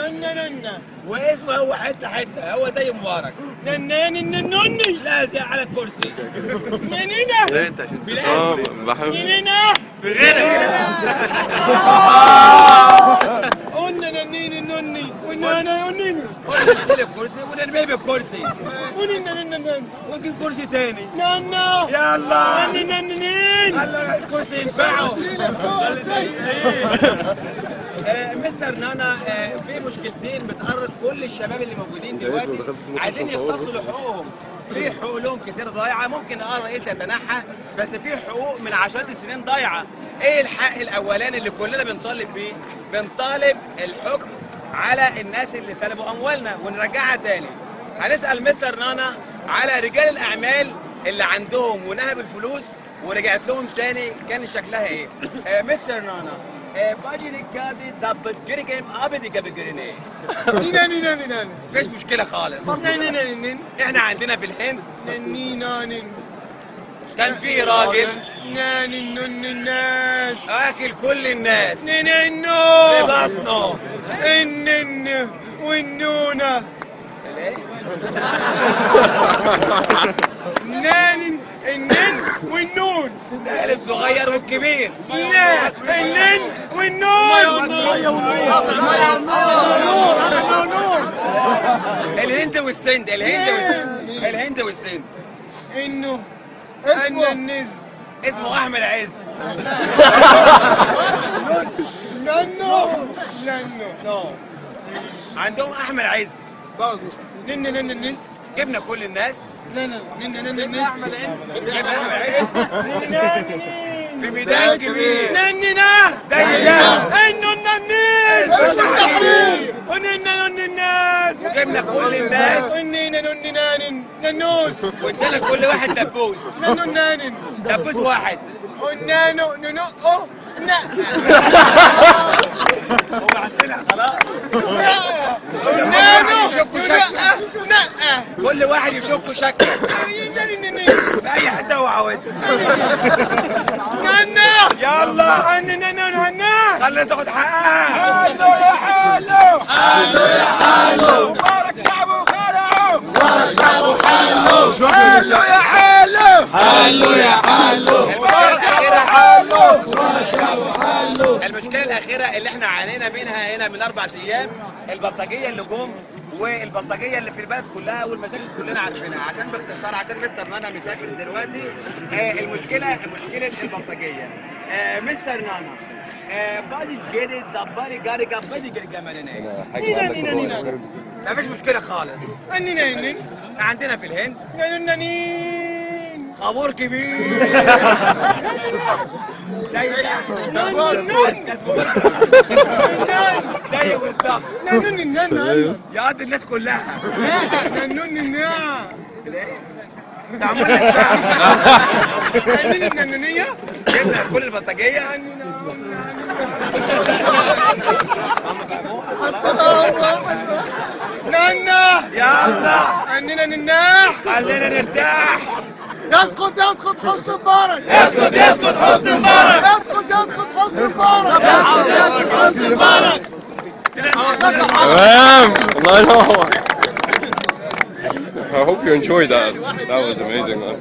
ننا واسمه هو حته حته، هو زي مبارك. نناني ننوني لازق على الكرسي. ننينا ليه انت عشان تصاب بحب ننينا بغيرك. قلنا ننيني نني ونانا نني ونشيل الكرسي ونرميه بالكرسي وننا ننن ونجيب كرسي تاني. نانا يلا نننين يلا الكرسي ينفعه. مستر نانا، في مشكلتين بتقرق كل الشباب اللي موجودين دلوقتي عايزين يختصوا لحقوقهم. في حقوق لهم كتير ضايعه، ممكن الرئيس يتنحى، بس في حقوق من عشرات السنين ضايعه. ايه الحق الاولاني اللي كلنا بنطالب بيه؟ بنطالب الحكم على الناس اللي سلبوا اموالنا ونرجعها تاني. هنسال مستر نانا على رجال الاعمال اللي عندهم ونهب الفلوس ورجعت لهم تاني كان شكلها ايه؟ مستر نانا، باجي الكادي دبت جري جيم ابدي قبل جريني. نينا مفيش مشكله خالص. نننين احنا عندنا في الهند ننين كان في راجل ناني نن الناس اكل كل الناس نننو في بطنه. النن والنونة نان النن والنون الصغير والكبير. النن والنون الهند والسند، الهند والسند. انه اسمه النز اسمه احمد عز. ننو عندهم احمد عز. نن النز جبنا كل الناس. نن جبنا احمد عز في ميدان كبير نننا زي ده. انه الننين اسم التحرير وننا الناس جبنا كل الناس ونينا ننانين ننوس وادينا كل واحد دبوس. ننانين دبوس واحد. ونانو ننقو نا هو عندنا خلاص. ونانو يشكوا شكة. نقا كل واحد يشك شكه في اي حته هو عاوزها. نانا يلا نانا خلي الناس تاخد حقها. حلو يا حلو حلو يا حلو مبارك شعبه وخلعه مبارك شعبه حلو حلو يا حلو حلو يا حلو مبارك شعبه حلو مبارك شعبه حلو. المشكله الاخيره اللي احنا عانينا منها هنا من 4 ايام، البلطجيه اللي جم والبلطجيه اللي في البلد كلها والمشاكل كلنا عارفينها. عشان باختصار عشان مستر نانا مسافر دلوقتي، مشكله البلطجيه. مستر نانا بادي جري دباري جاري جابدي جري جمالنا. نينا مفيش مشكله خالص. نينا عندنا في الهند نانين خمور كبير زي ده. زي بالظبط يقضي الناس كلها. معمول للشعب. جبنا كل البلطجيه. نانا يلا عندنا نناح خلينا نرتاح. يسقط حسني مبارك اسكت حسني مبارك. يسقط حسني مبارك حسني مبارك. تمام الله ينور. I hope you enjoyed that. That was amazing, man.